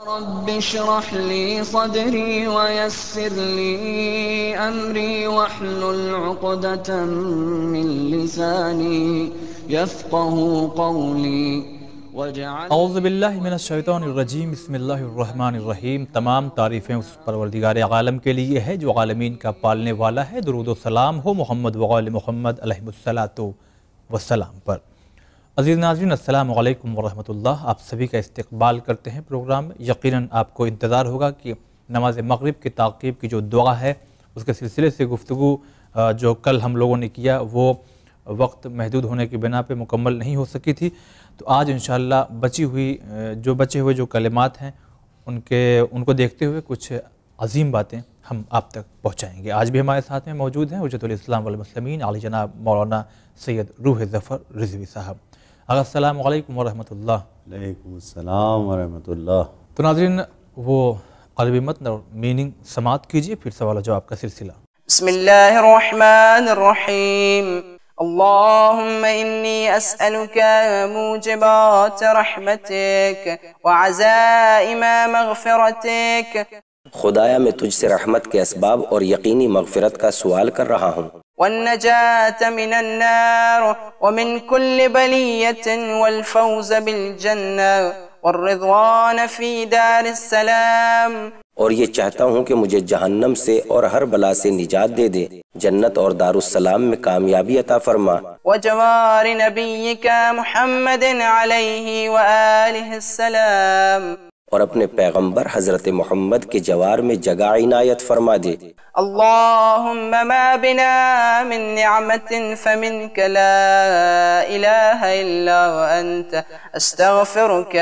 رب اشرح لي صدري ويسر لي أمري واحلل عقدة من لساني يفقه قولي واجعل اعوذ باللہ من الشیطان الرجیم بسم اللہ الرحمن الرحیم۔ تمام تعریفیں اس پروردگار عالم کے لیے ہے جو عالمین کا پالنے والا ہے۔ درود و سلام ہو محمد وآل محمد علیہ السلام پر۔ عزیز ناظرین، السلام علیکم ورحمۃ اللہ۔ آپ سبھی کا استقبال کرتے ہیں پروگرام میں۔ یقیناً آپ کو انتظار ہوگا کہ نماز مغرب کی تعقیب کی جو دعا ہے اس کے سلسلے سے گفتگو جو کل ہم لوگوں نے کیا وہ وقت محدود ہونے کی بنا پہ مکمل نہیں ہو سکی تھی، تو آج انشاءاللہ بچے ہوئے جو کلمات ہیں ان کو دیکھتے ہوئے کچھ عظیم باتیں ہم آپ تک پہنچائیں گے۔ آج بھی ہمارے ساتھ میں موجود ہیں حجت الاسلام والمسلمین علی جناب مولانا سید روح ظفر رضوی صاحب۔ السلام علیکم ورحمۃ اللہ۔ وعلیکم السلام ورحمۃ اللہ۔ تو ناظرین، وہ عربی متن اور میننگ سماعت کیجئے، پھر سوال و جواب کا سلسلہ۔ بسم اللہ الرحمن الرحیم۔ اللہم انی اسألک موجبات رحمتک وعزائم مغفرتک۔ خدایا میں تجھ سے رحمت کے اسباب اور یقینی مغفرت کا سوال کر رہا ہوں، والنجاة من النار ومن كل بلیة والفوز بالجنة والرضوان فی دار السلام۔ اور یہ چاہتا ہوں کہ مجھے جہنم سے اور ہر بلا سے نجات دے دے، جنت اور دار السلام میں کامیابی عطا فرما، وجوار نبیک محمد علیہ وآلہ السلام۔ اور اپنے پیغمبر حضرت محمد کے جوار میں جگہ عنایت فرما دے۔ اللہم ما بنا من نعمت فمنک لا الہ الا وانت استغفرک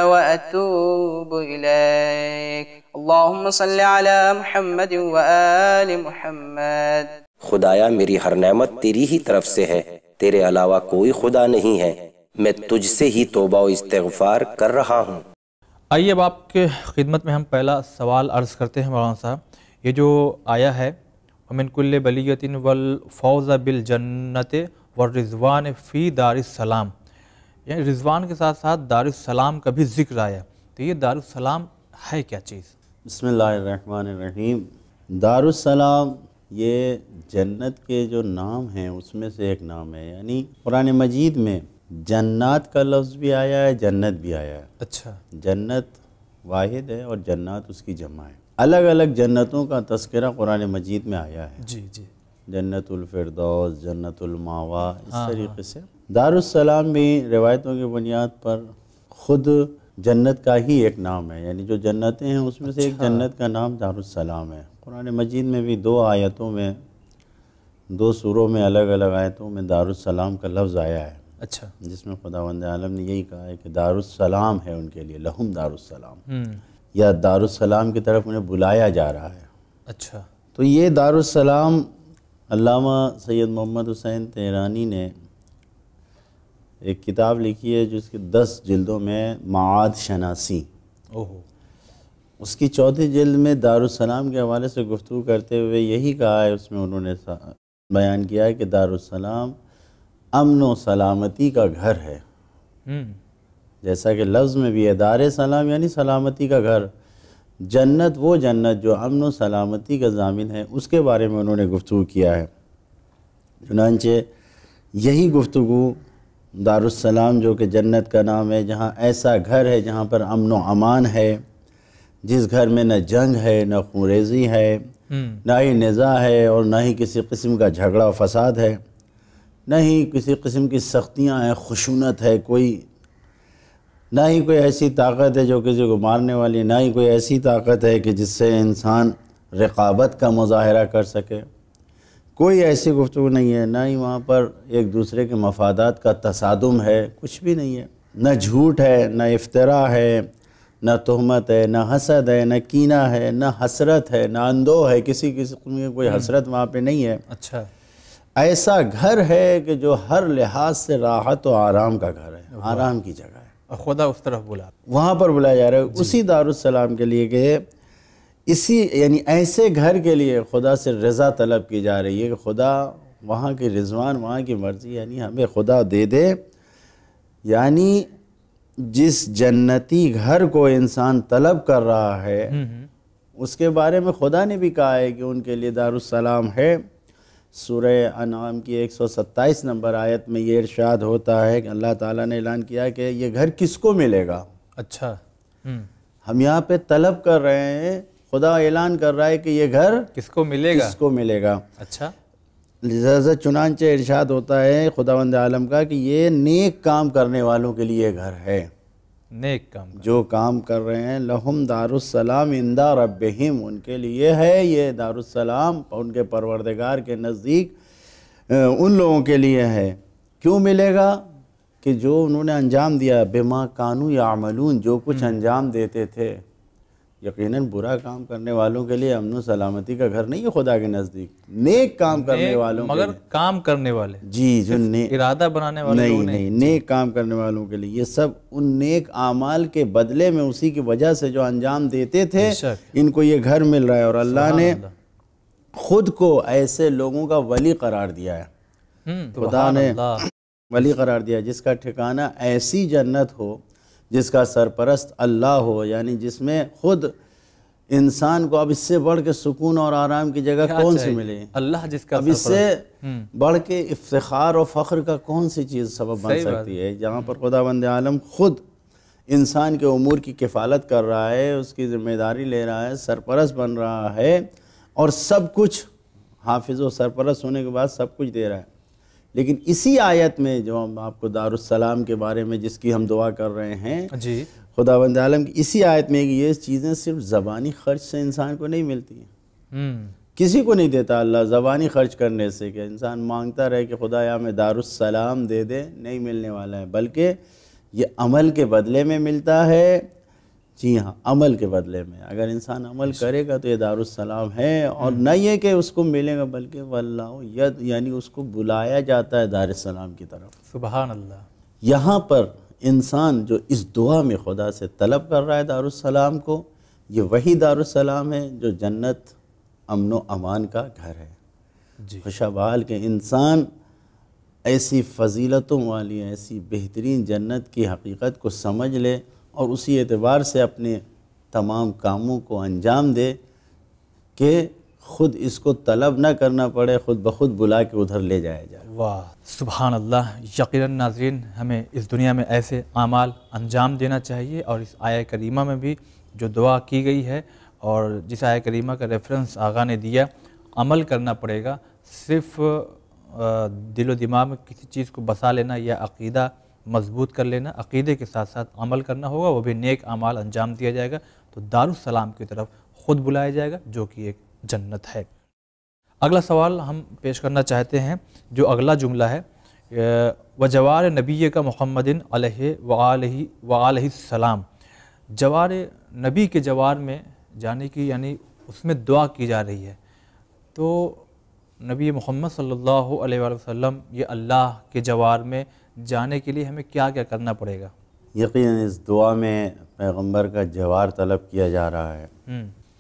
واتوب الیک۔ اللہم صلی علی محمد وآل محمد۔ خدایا میری ہر نعمت تیری ہی طرف سے ہے، تیرے علاوہ کوئی خدا نہیں ہے، میں تجھ سے ہی توبہ و استغفار کر رہا ہوں۔ آئیے اب آپ کے خدمت میں ہم پہلا سوال عرض کرتے ہیں مولانا صاحب۔ یہ جو آیا ہے وَمِن كُلِّ بَلِيَّةٍ وَالْفَوْزَ بِالْجَنَّةِ وَالرِّضْوَانِ فِي دَارِ السَّلَام، یعنی رضوان کے ساتھ ساتھ دار السلام کا بھی ذکر آیا، تو یہ دار السلام ہے کیا چیز؟ بسم اللہ الرحمن الرحیم۔ دار السلام یہ جنت کے جو نام ہیں اس میں سے ایک نام ہے، یعنی قرآن مجید میں جنات کا لفظ بھی آیا ہے، جنت بھی آیا ہے۔ اچھا، جنت واحد ہے اور جنات اس کی جمع ہے۔ الگ الگ جنتوں کا تذکرہ قرآن مجید میں آیا ہے، جی جی، جنت الفردوس، جنت الماوا، اس طریقے سے دار السلام بھی روایتوں کی بنیاد پر خود جنت کا ہی ایک نام ہے، یعنی جو جنتیں ہیں اس میں سے ایک جنت کا نام دار السلام ہے۔ قرآن مجید میں بھی دو سوروں میں الگ الگ آیتوں میں دار السلام کا لفظ آیا ہے، اچھا، جس میں خداوند عالم نے یہی کہا ہے کہ دار السلام ہے ان کے لیے، لہم دار السلام، یا دار السلام کی طرف انہیں بلایا جا رہا ہے۔ اچھا، تو یہ دار السلام علامہ سید محمد حسین تہرانی نے ایک کتاب لکھی ہے جو اس کے 10 جلدوں میں معاد شناسی، اس کی 4تھی جلد میں دار السلام کے حوالے سے گفتگو کرتے ہوئے یہی کہا ہے، اس میں انہوں نے بیان کیا ہے کہ دار السلام امن و سلامتی کا گھر ہے، جیسا کہ لفظ میں بھی ہے دار سلام یعنی سلامتی کا گھر۔ جنت وہ جنت جو امن و سلامتی کا ضامن ہے، اس کے بارے میں انہوں نے گفتگو کیا ہے۔ چنانچہ یہی گفتگو دار السلام جو کہ جنت کا نام ہے، جہاں ایسا گھر ہے جہاں پر امن و امان ہے، جس گھر میں نہ جنگ ہے، نہ خونریزی ہے، نہ ہی نزاع ہے، اور نہ ہی کسی قسم کا جھگڑا و فساد ہے، نہ ہی کسی قسم کی سختیاں ہیں، خشونت ہے، نہ ہی کوئی ایسی طاقت ہے جو کسی کو مارنے والی، نہ ہی کوئی ایسی طاقت ہے کہ جس سے انسان رقابت کا مظاہرہ کر سکے، کوئی ایسی گفتگو نہیں ہے، نہ ہی وہاں پر ایک دوسرے کے مفادات کا تصادم ہے، کچھ بھی نہیں ہے، نہ جھوٹ ہے، نہ افتراء ہے، نہ تہمت ہے، نہ حسد ہے، نہ کینہ ہے، نہ حسرت ہے، نہ اندوہ ہے، کسی قسم کی کوئی حسرت وہاں پہ نہیں ہے۔ اچھا، ایسا گھر ہے کہ جو ہر لحاظ سے راحت و آرام کا گھر ہے، آرام کی جگہ ہے، اور خدا اس طرف بلا، وہاں پر بلایا جا رہا ہے اسی دار السلام کے لیے کہ یعنی ایسے گھر کے لیے خدا سے رضا طلب کی جا رہی ہے کہ خدا وہاں کی رضوان، وہاں کی مرضی، یعنی ہمیں خدا دے دے، یعنی جس جنتی گھر کو انسان طلب کر رہا ہے اس کے بارے میں خدا نے بھی کہا ہے کہ ان کے لیے دارالسلام ہے۔ سورہ انعام کی 127 نمبر آیت میں یہ ارشاد ہوتا ہے کہ اللہ تعالیٰ نے اعلان کیا کہ یہ گھر کس کو ملے گا۔ اچھا، ہم یہاں پہ طلب کر رہے ہیں، خدا اعلان کر رہا ہے کہ یہ گھر کس کو ملے گا؟ کس کو ملے گا۔ اچھا، لہذا چنانچہ ارشاد ہوتا ہے خداوند عالم کا کہ یہ نیک کام کرنے والوں کے لیے گھر ہے، نیک کام جو کام کر رہے ہیں۔ لہم دارالسلام عند ربہم، ان کے لیے ہے یہ دارالسلام ان کے پروردگار کے نزدیک، ان لوگوں کے لیے ہے۔ کیوں ملے گا؟ کہ جو انہوں نے انجام دیا، بما کانوا یعملون، جو کچھ انجام دیتے تھے۔ یقیناً برا کام کرنے والوں کے لیے امن و سلامتی کا گھر نہیں ہے خدا کے نزدیک، نیک کام کرنے والوں کے مگر لیے، کام کرنے والے، جی جو ارادہ بنانے والے لوگ نہیں، نیک کام کرنے والوں کے لیے، یہ سب ان نیک اعمال کے بدلے میں اسی کی وجہ سے جو انجام دیتے تھے ان کو یہ گھر مل رہا ہے۔ اور اللہ نے خود کو ایسے لوگوں کا ولی قرار دیا ہے، خدا نے ولی قرار دیا جس کا ٹھکانہ ایسی جنت ہو جس کا سرپرست اللہ ہو، یعنی جس میں خود انسان کو اب اس سے بڑھ کے سکون اور آرام کی جگہ کون سی ملے؟ اللہ جس کا اب اس سے بڑھ کے افتخار و فخر کا کون سی چیز سبب بن سکتی ہے، جہاں پر خداوند عالم خود انسان کے امور کی کفالت کر رہا ہے، اس کی ذمہ داری لے رہا ہے، سرپرست بن رہا ہے، اور سب کچھ حافظ و سرپرست ہونے کے بعد سب کچھ دے رہا ہے۔ لیکن اسی آیت میں جو ہم آپ کو دارالسلام کے بارے میں جس کی ہم دعا کر رہے ہیں، جی، خداوند عالم کی اسی آیت میں کہ یہ چیزیں صرف زبانی خرچ سے انسان کو نہیں ملتی ہیں، کسی کو نہیں دیتا اللہ زبانی خرچ کرنے سے کہ انسان مانگتا رہے کہ خدایا ہمیں دارالسلام دے دے، نہیں ملنے والا ہے، بلکہ یہ عمل کے بدلے میں ملتا ہے۔ جی ہاں، عمل کے بدلے میں اگر انسان عمل کرے گا تو یہ دارالسلام ہے، اور نہ یہ کہ اس کو ملے گا بلکہ واللہ ید، یعنی اس کو بلایا جاتا ہے دارالسلام کی طرف۔ سبحان اللہ۔ یہاں پر انسان جو اس دعا میں خدا سے طلب کر رہا ہے دارالسلام کو، یہ وہی دارالسلام ہے جو جنت امن و امان کا گھر ہے۔ جی، خوشحال کہ انسان ایسی فضیلتوں والی ایسی بہترین جنت کی حقیقت کو سمجھ لے اور اسی اعتبار سے اپنے تمام کاموں کو انجام دے کہ خود اس کو طلب نہ کرنا پڑے، خود بخود بلا کے ادھر لے جایا جائے۔ واہ، سبحان اللہ۔ یقیناً ناظرین، ہمیں اس دنیا میں ایسے اعمال انجام دینا چاہیے، اور اس آیہ کریمہ میں بھی جو دعا کی گئی ہے اور جس آیہ کریمہ کا ریفرنس آقا نے دیا، عمل کرنا پڑے گا۔ صرف دل و دماغ میں کسی چیز کو بسا لینا یا عقیدہ مضبوط کر لینا، عقیدے کے ساتھ ساتھ عمل کرنا ہوگا، وہ بھی نیک اعمال انجام دیا جائے گا تو دارالسلام کی طرف خود بلایا جائے گا جو کہ ایک جنت ہے۔ اگلا سوال ہم پیش کرنا چاہتے ہیں، جو اگلا جملہ ہے، وجوار نبی کا محمد علیہ وآلہ السلام، جوار نبی کے جوار میں جانے کی، یعنی اس میں دعا کی جا رہی ہے، تو نبی محمد صلی اللہ علیہ وآلہ وسلم یہ اللہ کے جوار میں جانے کے لیے ہمیں کیا کیا کرنا پڑے گا؟ یقیناً اس دعا میں پیغمبر کا جوار طلب کیا جا رہا ہے،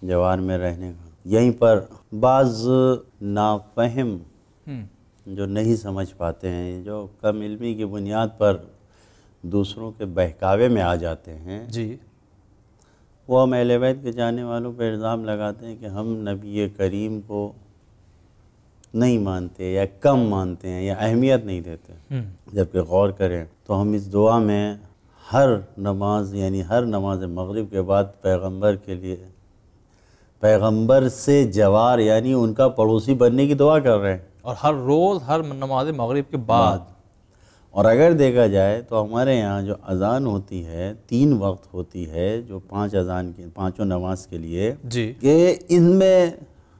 جوار میں رہنے کا۔ یہیں پر بعض نافہم جو نہیں سمجھ پاتے ہیں، جو کم علمی کی بنیاد پر دوسروں کے بہکاوے میں آ جاتے ہیں، جی، وہ ہم اہل بیت کے جانے والوں پہ الزام لگاتے ہیں کہ ہم نبی کریم کو نہیں مانتے یا کم مانتے ہیں یا اہمیت نہیں دیتے۔ جبکہ غور کریں تو ہم اس دعا میں ہر نماز، یعنی ہر نماز مغرب کے بعد پیغمبر کے لیے، پیغمبر سے جوار یعنی ان کا پڑوسی بننے کی دعا کر رہے ہیں، اور ہر روز ہر نماز مغرب کے بعد۔ اور اگر دیکھا جائے تو ہمارے یہاں جو اذان ہوتی ہے 3 وقت ہوتی ہے، جو 5 اذان کی، پانچوں نماز کے لیے، جی، کہ ان میں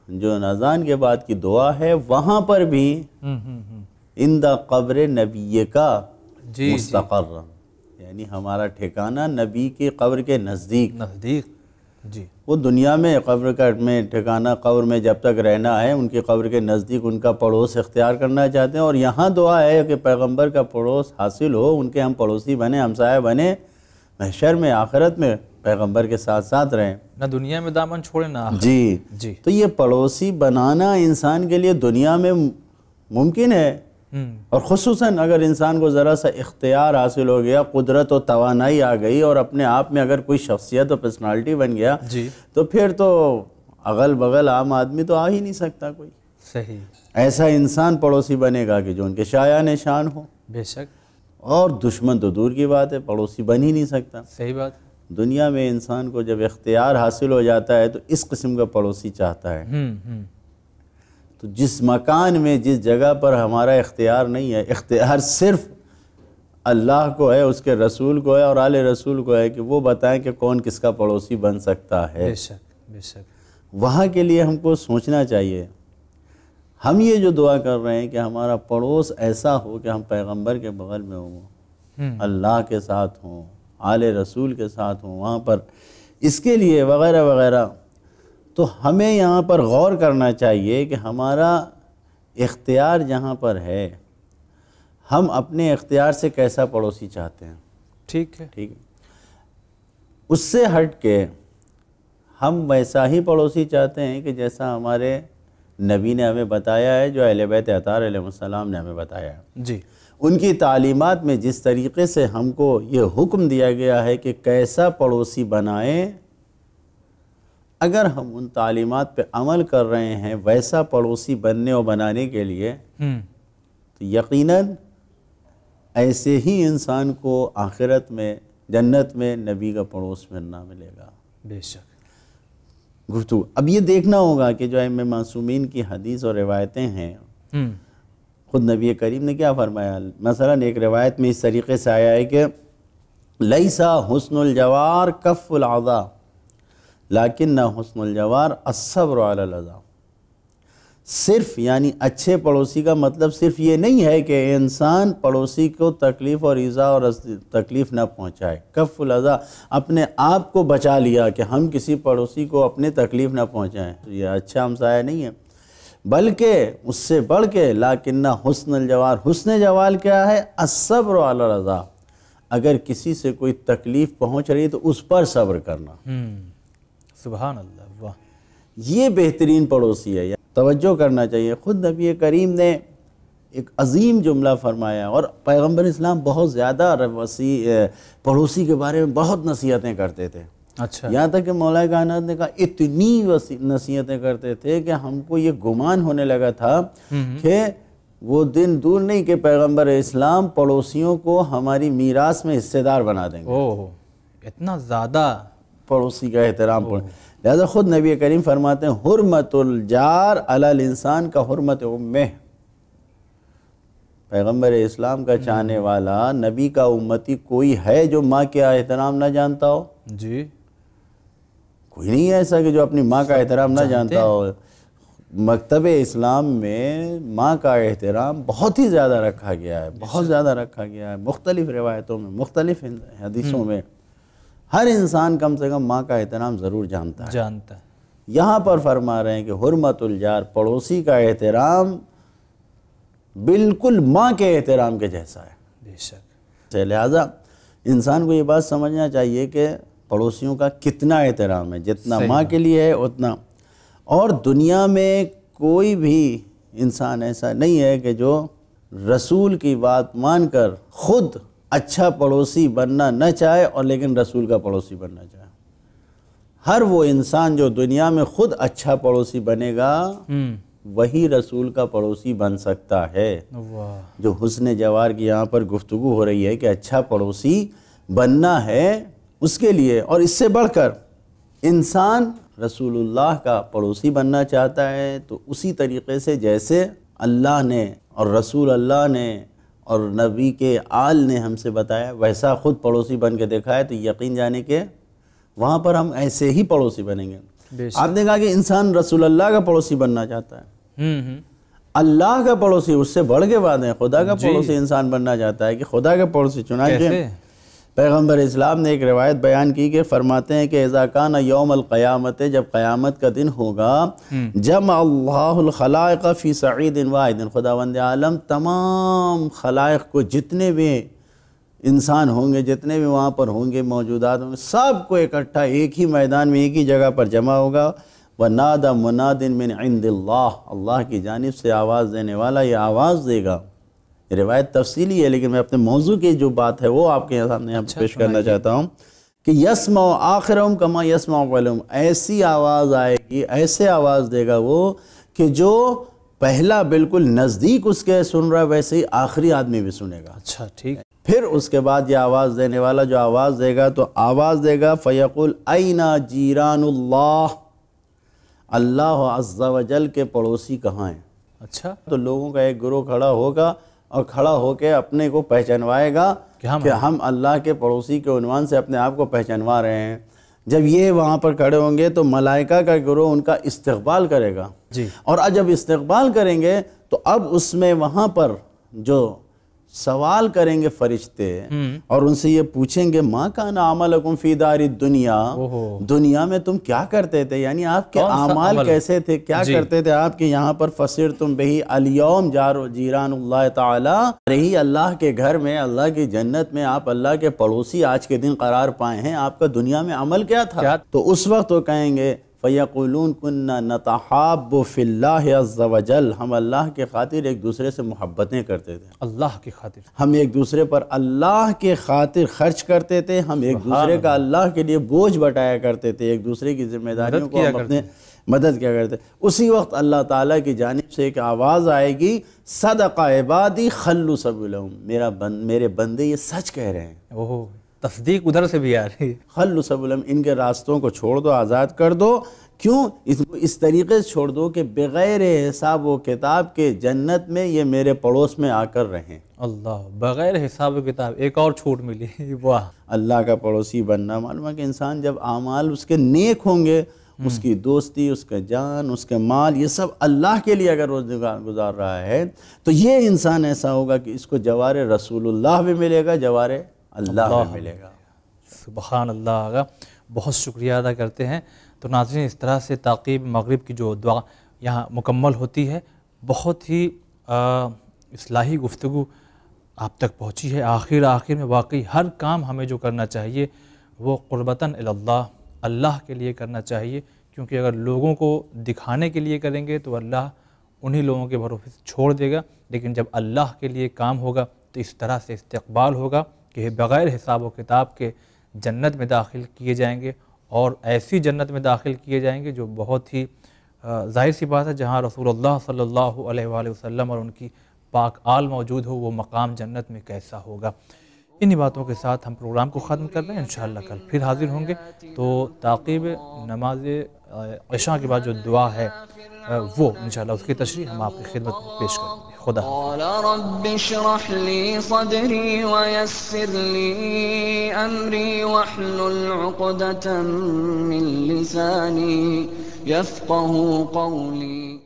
جو اذان کے بعد کی دعا ہے وہاں پر بھی عند قبر نبی کا مستقر، یعنی ہمارا ٹھکانہ نبی کی قبر کے نزدیک، جی، وہ دنیا میں قبر کا میں ٹھکانہ قبر میں جب تک رہنا ہے ان کی قبر کے نزدیک ان کا پڑوس اختیار کرنا چاہتے ہیں، اور یہاں دعا ہے کہ پیغمبر کا پڑوس حاصل ہو، ان کے ہم پڑوسی بنے، ہمسایہ بنے، محشر میں آخرت میں پیغمبر کے ساتھ ساتھ رہیں، نہ دنیا میں دامن چھوڑے نہ آخرت۔ جی، تو یہ پڑوسی بنانا انسان کے لیے دنیا میں ممکن ہے، اور خصوصاً اگر انسان کو ذرا سا اختیار حاصل ہو گیا، قدرت و توانائی آ گئی اور اپنے آپ میں اگر کوئی شخصیت و پرسنالٹی بن گیا تو پھر تو اغل بغل عام آدمی تو آ ہی نہیں سکتا کوئی. صحیح. ایسا انسان پڑوسی بنے گا کہ جو ان کے شایان شان ہو. بے شک. اور دشمن تو دور کی بات ہے، پڑوسی بن ہی نہیں سکتا. صحیح بات. دنیا میں انسان کو جب اختیار حاصل ہو جاتا ہے تو اس قسم کا پڑوسی چاہتا ہے. تو جس مکان میں جس جگہ پر ہمارا اختیار نہیں ہے، اختیار صرف اللہ کو ہے، اس کے رسول کو ہے اور آل رسول کو ہے کہ وہ بتائیں کہ کون کس کا پڑوسی بن سکتا ہے. بے شک بے شک. وہاں کے لیے ہم کو سوچنا چاہیے. ہم یہ جو دعا کر رہے ہیں کہ ہمارا پڑوس ایسا ہو کہ ہم پیغمبر کے بغل میں ہوں، اللہ کے ساتھ ہوں، آل رسول کے ساتھ ہوں وہاں پر، اس کے لیے وغیرہ وغیرہ. تو ہمیں یہاں پر غور کرنا چاہیے کہ ہمارا اختیار جہاں پر ہے، ہم اپنے اختیار سے کیسا پڑوسی چاہتے ہیں. ٹھیک ہے. ٹھیک ہے. اس سے ہٹ کے ہم ویسا ہی پڑوسی چاہتے ہیں کہ جیسا ہمارے نبی نے ہمیں بتایا ہے، جو اہل بیت اطہار علیہ السلام نے ہمیں بتایا ہے. جی. ان کی تعلیمات میں جس طریقے سے ہم کو یہ حکم دیا گیا ہے کہ کیسا پڑوسی بنائیں، اگر ہم ان تعلیمات پہ عمل کر رہے ہیں ویسا پڑوسی بننے اور بنانے کے لیے، تو یقیناً ایسے ہی انسان کو آخرت میں جنت میں نبی کا پڑوس ملنا ملے گا. بے شک. گفتگو اب یہ دیکھنا ہوگا کہ جو ائمہ معصومین کی حدیث اور روایتیں ہیں، خود نبی کریم نے کیا فرمایا. مثلا ایک روایت میں اس طریقے سے آیا ہے کہ لیسا حسن الجوار کف العضا لیکن حسن الجوار الصبر علی الاذی. صرف یعنی اچھے پڑوسی کا مطلب صرف یہ نہیں ہے کہ انسان پڑوسی کو تکلیف اور ایذا اور تکلیف نہ پہنچائے. کف الاذی، اپنے آپ کو بچا لیا کہ ہم کسی پڑوسی کو اپنے تکلیف نہ پہنچائیں، تو یہ اچھا ہمسایہ نہیں ہے. بلکہ اس سے بڑھ کے لیکن حسن الجوار، حسن جوال کیا ہے؟ الصبر علی الاذی. اگر کسی سے کوئی تکلیف پہنچ رہی ہے تو اس پر صبر کرنا. سبحان اللہ. واہ. یہ بہترین پڑوسی ہے. توجہ کرنا چاہیے. خود نبی کریم نے ایک عظیم جملہ فرمایا اور پیغمبر اسلام بہت زیادہ پڑوسی کے بارے میں بہت نصیحتیں کرتے تھے. اچھا. یہاں تک کہ مولا کائنات نے کہا اتنی نصیحتیں کرتے تھے کہ ہم کو یہ گمان ہونے لگا تھا کہ وہ دن دور نہیں کہ پیغمبر اسلام پڑوسیوں کو ہماری میراث میں حصے دار بنا دیں گے. اتنا زیادہ پڑوسی کا احترام. لہذا خود نبی کریم فرماتے ہیں حرمت الجار علی الانسان کا حرمت امہ. پیغمبر اسلام کا چاہنے والا نبی کا امتی کوئی ہے جو ماں کا احترام نہ جانتا ہو؟ جی کوئی نہیں ہے ایسا کہ جو اپنی ماں کا احترام نہ جانتا ہو. مکتب اسلام میں ماں کا احترام بہت ہی زیادہ رکھا گیا ہے، بہت زیادہ رکھا گیا ہے. مختلف روایتوں میں، مختلف حدیثوں میں ہر انسان کم سے کم ماں کا احترام ضرور جانتا ہے. یہاں پر فرما رہے ہیں کہ حرمت الجار، پڑوسی کا احترام بالکل ماں کے احترام کے جیسا ہے. بے شک. لہذا انسان کو یہ بات سمجھنا چاہیے کہ پڑوسیوں کا کتنا احترام ہے، جتنا ماں کے لیے ہے اتنا. اور دنیا میں کوئی بھی انسان ایسا نہیں ہے کہ جو رسول کی بات مان کر خود اچھا پڑوسی بننا نہ چاہے اور لیکن رسول کا پڑوسی بننا چاہے. ہر وہ انسان جو دنیا میں خود اچھا پڑوسی بنے گا وہی رسول کا پڑوسی بن سکتا ہے. جو حسن جوار کی یہاں پر گفتگو ہو رہی ہے کہ اچھا پڑوسی بننا ہے، اس کے لیے اور اس سے بڑھ کر انسان رسول اللہ کا پڑوسی بننا چاہتا ہے تو اسی طریقے سے جیسے اللہ نے اور رسول اللہ نے اور نبی کے آل نے ہم سے بتایا ویسا خود پڑوسی بن کے دیکھا ہے، تو یقین جانے کہ وہاں پر ہم ایسے ہی پڑوسی بنیں گے. آپ نے کہا کہ انسان رسول اللہ کا پڑوسی بننا چاہتا ہے، اللہ کا پڑوسی اس سے بڑھ کے بات ہے. خدا کا پڑوسی انسان بننا چاہتا ہے کہ خدا کا پڑوسی. چنانچہ پیغمبر اسلام نے ایک روایت بیان کی کہ فرماتے ہیں کہ اذا کان یوم القیامت، جب قیامت کا دن ہوگا، جمع اللہ الخلائق فی صعید واحد، خداوند عالم تمام خلائق کو جتنے بھی انسان ہوں گے، جتنے بھی وہاں پر ہوں گے، موجودات ہوں گے، سب کو اکٹھا ایک ہی میدان میں ایک ہی جگہ پر جمع ہوگا. وَنَادَ مُنَادٍ مِّنْ عِنْدِ اللَّهِ، اللہ کی جانب سے آواز دینے والا یہ آواز دے گا روایت تفصیلی ہے لیکن میں اپنے موضوع کی جو بات ہے وہ آپ کے سامنے پیش کرنا چاہتا ہوں کہ یسمع آخرہم کما یسمع اولہم، ایسی آواز آئے گی، ایسے آواز دے گا وہ کہ جو پہلا بالکل نزدیک اس کے سن رہا ہے ویسے ہی آخری آدمی بھی سنے گا۔ اچھا ٹھیک۔ پھر اس کے بعد یہ آواز دینے والا جو آواز دے گا تو آواز دے گا فیقول این جیران اللہ، اللہ عز و جل کے پڑوسی کہاں ہیں؟ اچھا، تو لوگوں کا ایک گروہ کھڑا ہوگا اور کھڑا ہو کے اپنے کو پہچانوائے گا کہ ہم اللہ کے پڑوسی کے عنوان سے اپنے آپ کو پہچانوا رہے ہیں۔ جب یہ وہاں پر کھڑے ہوں گے تو ملائکہ کا گروہ ان کا استقبال کرے گا جی، اور جب استقبال کریں گے تو اب اس میں وہاں پر جو سوال کریں گے فرشتے اور ان سے یہ پوچھیں گے ما کان عملکم فی دار الدنیا، دنیا میں تم کیا کرتے تھے، یعنی آپ کے اعمال کیسے تھے، کیا کرتے تھے آپ کے یہاں پر فسرتم بہی الیوم جیران اللہ تعالی، رہی اللہ کے گھر میں، اللہ کی جنت میں آپ اللہ کے پڑوسی آج کے دن قرار پائے ہیں، آپ کا دنیا میں عمل کیا تھا؟ تو اس وقت وہ کہیں گے فَيَقُولُونَ كُنَّا نَتَحَابُّ فِي اللَّهِ عَزَّ وَجَلَّ، ہم اللہ کے خاطر ایک دوسرے سے محبتیں کرتے تھے، اللہ کی خاطر ہم ایک دوسرے پر اللہ کے خاطر خرچ کرتے تھے، ہم ایک دوسرے کا اللہ کے لیے بوجھ بٹایا کرتے تھے، ایک دوسرے کی ذمہ داریوں کو ہم اپنے مدد کیا کرتے۔ اسی وقت اللہ تعالیٰ کی جانب سے ایک آواز آئے گی صدق عبادی خلوا سبلہم، میرے بندے یہ سچ کہہ رہے ہیں، تصدیق ادھر سے بھی آ رہی ہے، خلوا سبلہم، ان کے راستوں کو چھوڑ دو، آزاد کر دو۔ کیوں؟ اس طریقے سے چھوڑ دو کہ بغیر حساب و کتاب کے جنت میں یہ میرے پڑوس میں آ کر رہیں۔ اللہ، بغیر حساب و کتاب، ایک اور چھوٹ ملی، واہ! اللہ کا پڑوسی بننا، معلوم ہے کہ انسان جب اعمال اس کے نیک ہوں گے، اس کی دوستی، اس کا جان، اس کے مال، یہ سب اللہ کے لیے اگر روزگار گزار رہا ہے تو یہ انسان ایسا ہوگا کہ اس کو جوار رسول اللہ بھی ملے گا، جوار اللہ بھی ملے گا۔ سبحان اللہ آقا، بہت شکریہ ادا کرتے ہیں۔ تو ناظرین، اس طرح سے تعقیب مغرب کی جو دعا یہاں مکمل ہوتی ہے، بہت ہی اصلاحی گفتگو آپ تک پہنچی ہے۔ آخر میں واقعی ہر کام ہمیں جو کرنا چاہیے وہ قربتاً اللہ، اللہ کے لیے کرنا چاہیے، کیونکہ اگر لوگوں کو دکھانے کے لیے کریں گے تو اللہ انہی لوگوں کے بھروسے چھوڑ دے گا، لیکن جب اللہ کے لیے کام ہوگا تو اس طرح سے استقبال ہوگا کہ بغیر حساب و کتاب کے جنت میں داخل کیے جائیں گے، اور ایسی جنت میں داخل کیے جائیں گے جو بہت ہی ظاہر سی بات ہے، جہاں رسول اللہ صلی اللہ علیہ وآلہ وسلم اور ان کی پاک آل موجود ہو، وہ مقام جنت میں کیسا ہوگا۔ انہی باتوں کے ساتھ ہم پروگرام کو ختم کر رہے ہیں، انشاءاللہ کل پھر حاضر ہوں گے۔ تو تعقیب نماز عشاء کے بعد جو دعا ہے وہ انشاءاللہ اس کی تشریح ہم آپ کی خدمت میں پیش کریں گے۔ خدا حافظ۔ قال رب اشرح لي صدري ويسر لي أمري واحلل عقدة من لساني يفقه قولي